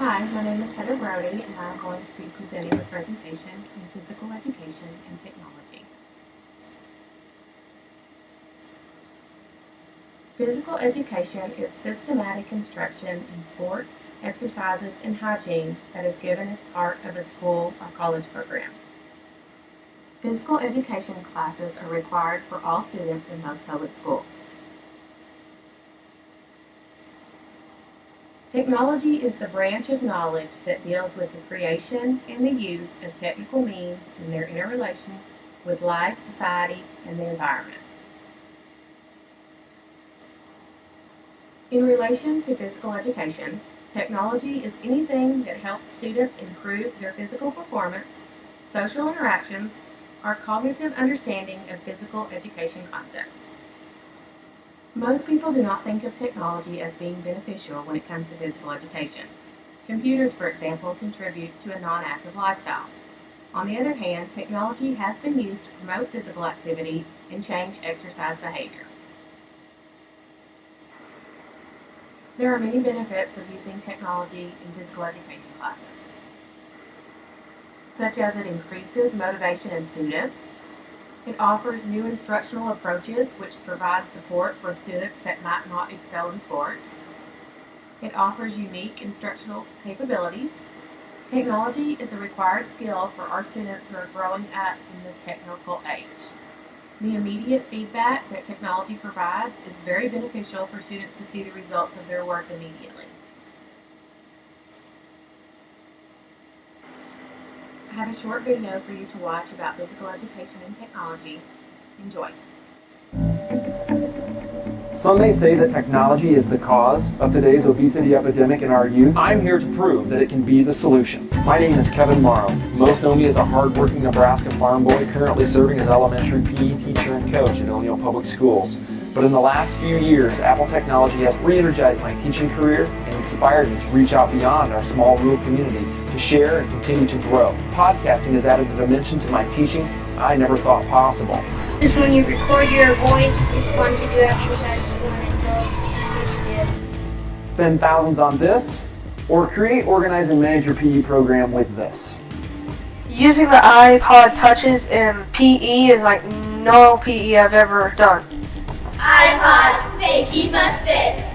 Hi, my name is Heather Brody, and I'm going to be presenting a presentation on physical education and technology. Physical education is systematic instruction in sports, exercises, and hygiene that is given as part of a school or college program. Physical education classes are required for all students in most public schools. Technology is the branch of knowledge that deals with the creation and the use of technical means and their interrelation with life, society, and the environment. In relation to physical education, technology is anything that helps students improve their physical performance, social interactions, or cognitive understanding of physical education concepts. Most people do not think of technology as being beneficial when it comes to physical education. Computers, for example, contribute to a non-active lifestyle. On the other hand, technology has been used to promote physical activity and change exercise behavior. There are many benefits of using technology in physical education classes, such as it increases motivation in students. It offers new instructional approaches which provide support for students that might not excel in sports. It offers unique instructional capabilities. Technology is a required skill for our students who are growing up in this technical age. The immediate feedback that technology provides is very beneficial for students to see the results of their work immediately. I have a short video for you to watch about physical education and technology. Enjoy. Some may say that technology is the cause of today's obesity epidemic in our youth. I'm here to prove that it can be the solution. My name is Kevin Morrow. Most know me as a hard-working Nebraska farm boy currently serving as elementary PE teacher and coach at O'Neill Public Schools. But in the last few years, Apple Technology has re-energized my teaching career and inspired me to reach out beyond our small rural community to share and continue to grow. Podcasting has added a dimension to my teaching I never thought possible. Is when you record your voice, it's fun to do exercises when it tells you what to do. Spend thousands on this, or create, organize, and manage your PE program with this. Using the iPod touches in PE is like no PE I've ever done. iPods, they keep us fit.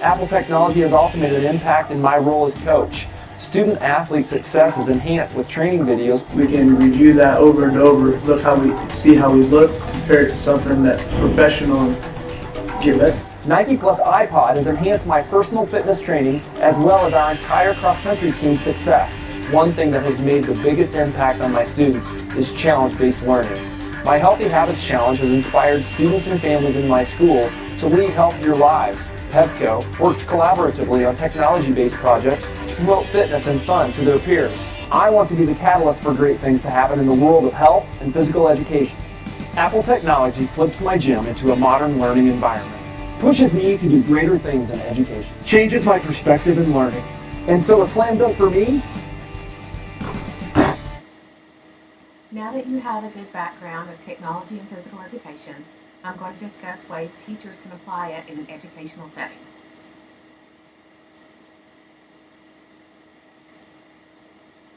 Apple Technology has also made an impact in my role as coach. Student athlete success is enhanced with training videos. We can review that over and over, look how we see how we look compared to something that's professional and get better. Nike Plus iPod has enhanced my personal fitness training as well as our entire cross-country team's success. One thing that has made the biggest impact on my students is challenge-based learning. My Healthy Habits Challenge has inspired students and families in my school to lead healthier lives. PEVCO works collaboratively on technology-based projects to promote fitness and fun to their peers. I want to be the catalyst for great things to happen in the world of health and physical education. Apple Technology flips my gym into a modern learning environment, pushes me to do greater things in education, changes my perspective in learning, and so a slam dunk for me. Now that you have a good background of technology and physical education, I'm going to discuss ways teachers can apply it in an educational setting.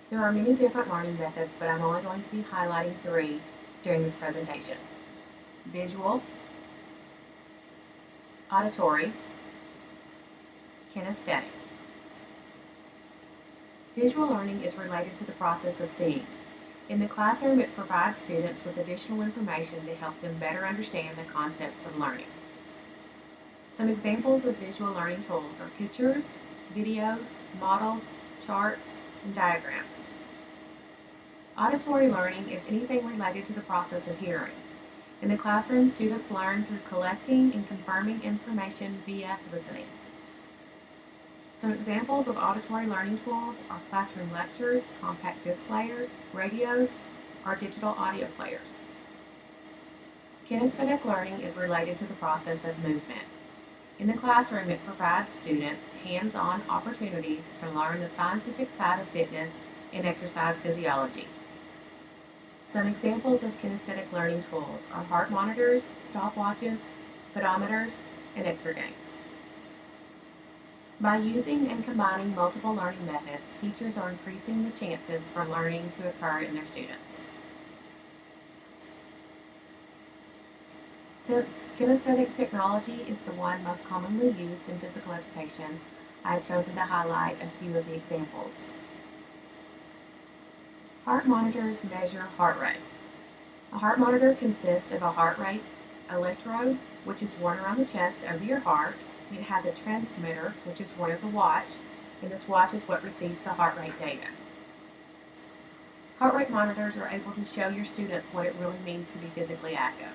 There are many different learning methods, but I'm only going to be highlighting 3 during this presentation: visual, auditory, kinesthetic. Visual learning is related to the process of seeing. In the classroom, it provides students with additional information to help them better understand the concepts of learning. Some examples of visual learning tools are pictures, videos, models, charts, and diagrams. Auditory learning is anything related to the process of hearing. In the classroom, students learn through collecting and confirming information via listening. Some examples of auditory learning tools are classroom lectures, compact disc players, radios, or digital audio players. Kinesthetic learning is related to the process of movement. In the classroom, it provides students hands-on opportunities to learn the scientific side of fitness and exercise physiology. Some examples of kinesthetic learning tools are heart monitors, stopwatches, pedometers, and exergames. By using and combining multiple learning methods, teachers are increasing the chances for learning to occur in their students. Since kinesthetic technology is the one most commonly used in physical education, I have chosen to highlight a few of the examples. Heart monitors measure heart rate. A heart monitor consists of a heart rate electrode, which is worn around the chest over your heart. It has a transmitter, which is worn as a watch, and this watch is what receives the heart rate data. Heart rate monitors are able to show your students what it really means to be physically active.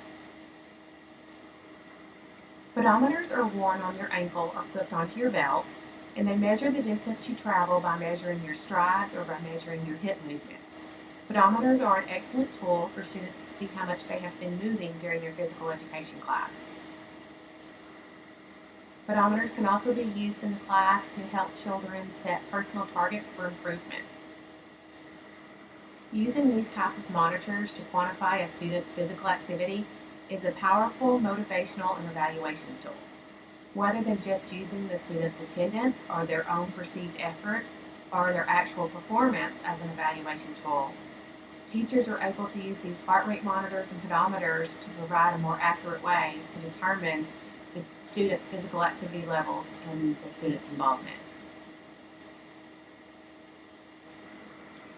Pedometers are worn on your ankle or clipped onto your belt, and they measure the distance you travel by measuring your strides or by measuring your hip movements. Pedometers are an excellent tool for students to see how much they have been moving during their physical education class. Pedometers can also be used in the class to help children set personal targets for improvement. Using these type of monitors to quantify a student's physical activity is a powerful motivational and evaluation tool. Rather than just using the student's attendance or their own perceived effort or their actual performance as an evaluation tool, teachers are able to use these heart rate monitors and pedometers to provide a more accurate way to determine the students' physical activity levels and the students' involvement.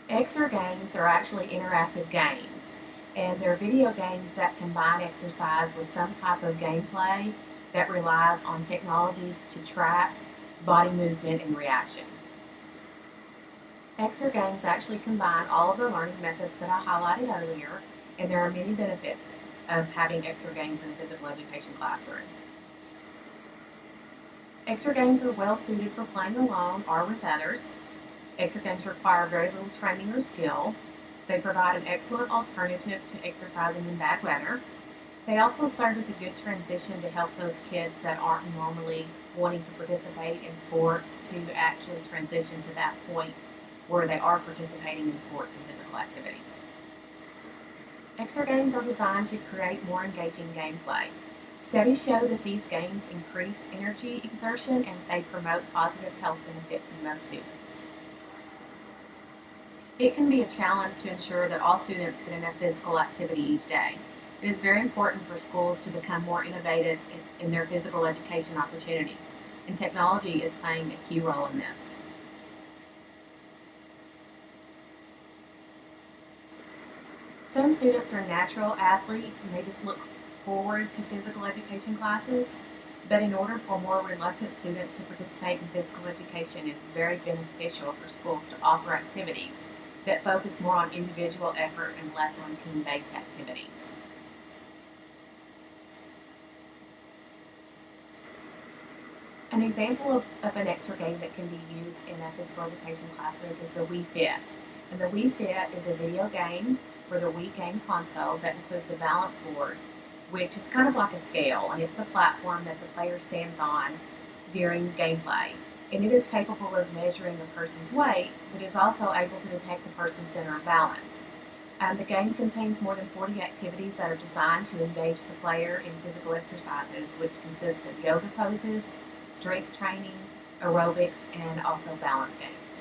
Exer games are actually interactive games, and they're video games that combine exercise with some type of gameplay that relies on technology to track body movement and reaction. Exer games actually combine all of the learning methods that I highlighted earlier, and there are many benefits of having Exer games in a physical education classroom. Exer games are well suited for playing alone or with others. Exer games require very little training or skill. They provide an excellent alternative to exercising in bad weather. They also serve as a good transition to help those kids that aren't normally wanting to participate in sports to actually transition to that point where they are participating in sports and physical activities. Exer games are designed to create more engaging gameplay. Studies show that these games increase energy exertion and they promote positive health benefits in most students. It can be a challenge to ensure that all students get enough physical activity each day. It is very important for schools to become more innovative in their physical education opportunities, and technology is playing a key role in this. Some students are natural athletes and they just look forward to physical education classes, but in order for more reluctant students to participate in physical education, it is very beneficial for schools to offer activities that focus more on individual effort and less on team-based activities. An example of an Exer game that can be used in a physical education classroom is the Wii Fit. And the Wii Fit is a video game for the Wii game console that includes a balance board, which is kind of like a scale, and it's a platform that the player stands on during gameplay. And it is capable of measuring a person's weight, but is also able to detect the person's center of balance. The game contains more than 40 activities that are designed to engage the player in physical exercises, which consist of yoga poses, strength training, aerobics, and also balance games.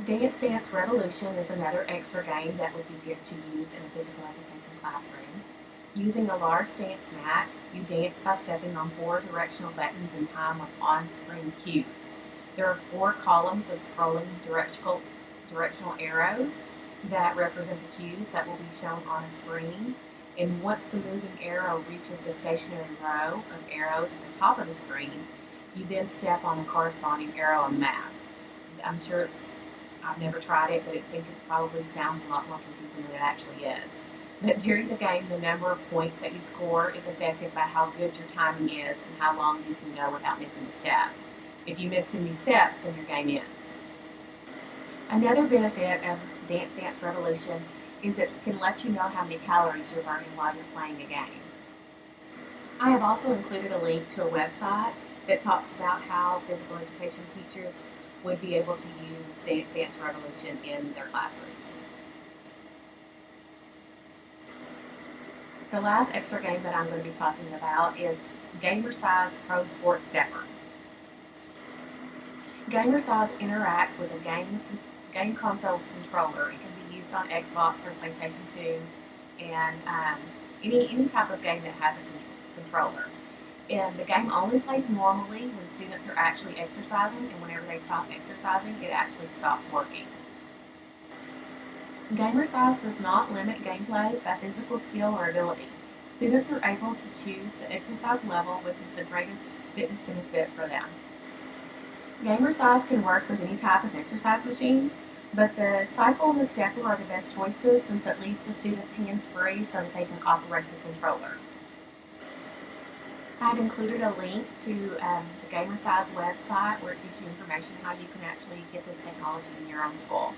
Dance Dance Revolution is another Exer game that would be good to use in a physical education classroom. Using a large dance mat, you dance by stepping on 4 directional buttons in time with on-screen cues. There are 4 columns of scrolling directional arrows that represent the cues that will be shown on a screen. And once the moving arrow reaches the stationary row of arrows at the top of the screen, you then step on the corresponding arrow on the map. I'm sure I've never tried it, but I think it probably sounds a lot more confusing than it actually is. But during the game, the number of points that you score is affected by how good your timing is and how long you can go without missing a step. If you miss too many steps, then your game ends. Another benefit of Dance Dance Revolution is it can let you know how many calories you're burning while you're playing a game. I have also included a link to a website that talks about how physical education teachers would be able to use Dance Dance Revolution in their classrooms. The last extra game that I'm going to be talking about is Gamer-Size Pro Sport Stepper. Gamer-Size interacts with a game console's controller. It can be used on Xbox or PlayStation 2 and any type of game that has a controller. And the game only plays normally when students are actually exercising, and whenever they stop exercising, it actually stops working. Gamer-Size does not limit gameplay by physical skill or ability. Students are able to choose the exercise level, which is the greatest fitness benefit for them. Gamer-Size can work with any type of exercise machine, but the cycle and the stepper are the best choices since it leaves the students hands free so that they can operate the controller. I've included a link to the Gamer-Size website where it gives you information how you can actually get this technology in your own school.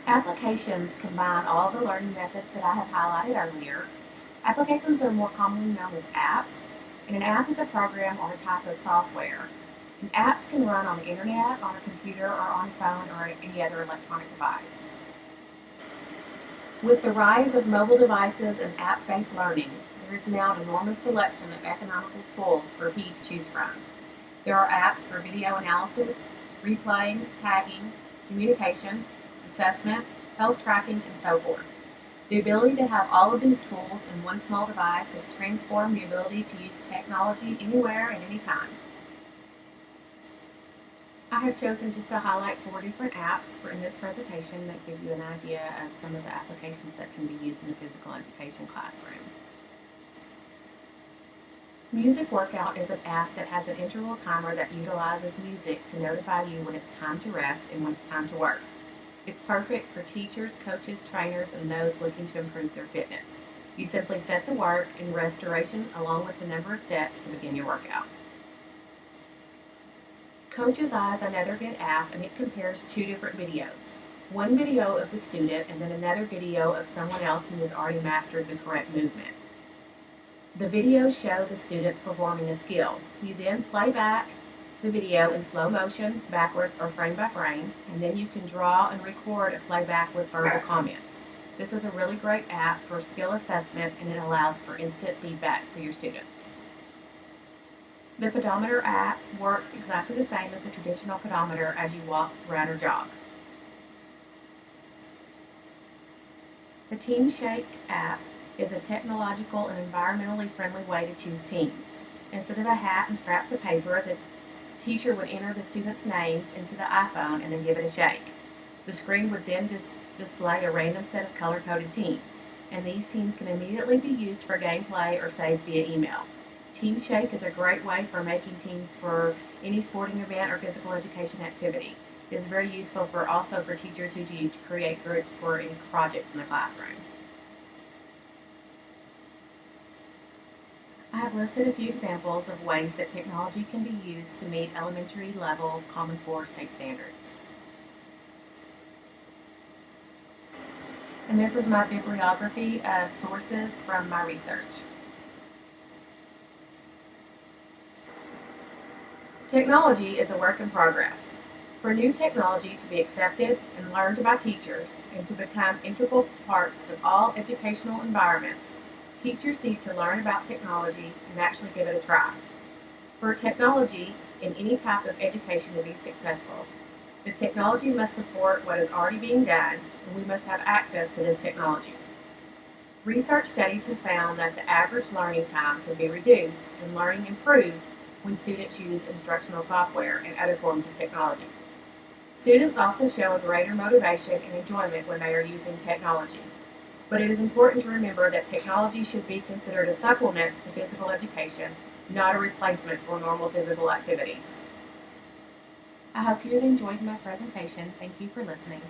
Applications combine all the learning methods that I have highlighted earlier. Applications are more commonly known as apps, and an app is a program or a type of software. And apps can run on the internet, on a computer, or on a phone, or any other electronic device. With the rise of mobile devices and app-based learning, there is now an enormous selection of economical tools for you to choose from. There are apps for video analysis, replaying, tagging, communication, assessment, health tracking, and so forth. The ability to have all of these tools in one small device has transformed the ability to use technology anywhere and anytime. I have chosen just to highlight 4 different apps in this presentation that give you an idea of some of the applications that can be used in a physical education classroom. Music Workout is an app that has an interval timer that utilizes music to notify you when it's time to rest and when it's time to work. It's perfect for teachers, coaches, trainers, and those looking to improve their fitness. You simply set the work and rest duration along with the number of sets to begin your workout. Coach's Eye is another good app, and it compares 2 different videos. One video of the student and then another video of someone else who has already mastered the correct movement. The videos show the students performing a skill. You then play back the video in slow motion, backwards or frame by frame, and then you can draw and record a playback with verbal comments. This is a really great app for skill assessment, and it allows for instant feedback for your students. The pedometer app works exactly the same as a traditional pedometer as you walk, run, or jog. The Team Shake app is a technological and environmentally friendly way to choose teams. Instead of a hat and scraps of paper, the teacher would enter the students' names into the iPhone and then give it a shake. The screen would then display a random set of color-coded teams, and these teams can immediately be used for gameplay or saved via email. Team Shake is a great way for making teams for any sporting event or physical education activity. It is very useful also for teachers who need to create groups for any projects in the classroom. I have listed a few examples of ways that technology can be used to meet elementary level Common Core state standards. And this is my bibliography of sources from my research. Technology is a work in progress. For new technology to be accepted and learned by teachers and to become integral parts of all educational environments, teachers need to learn about technology and actually give it a try. For technology in any type of education to be successful, the technology must support what is already being done, and we must have access to this technology. Research studies have found that the average learning time can be reduced and learning improved when students use instructional software and other forms of technology. Students also show a greater motivation and enjoyment when they are using technology. But it is important to remember that technology should be considered a supplement to physical education, not a replacement for normal physical activities. I hope you have enjoyed my presentation. Thank you for listening.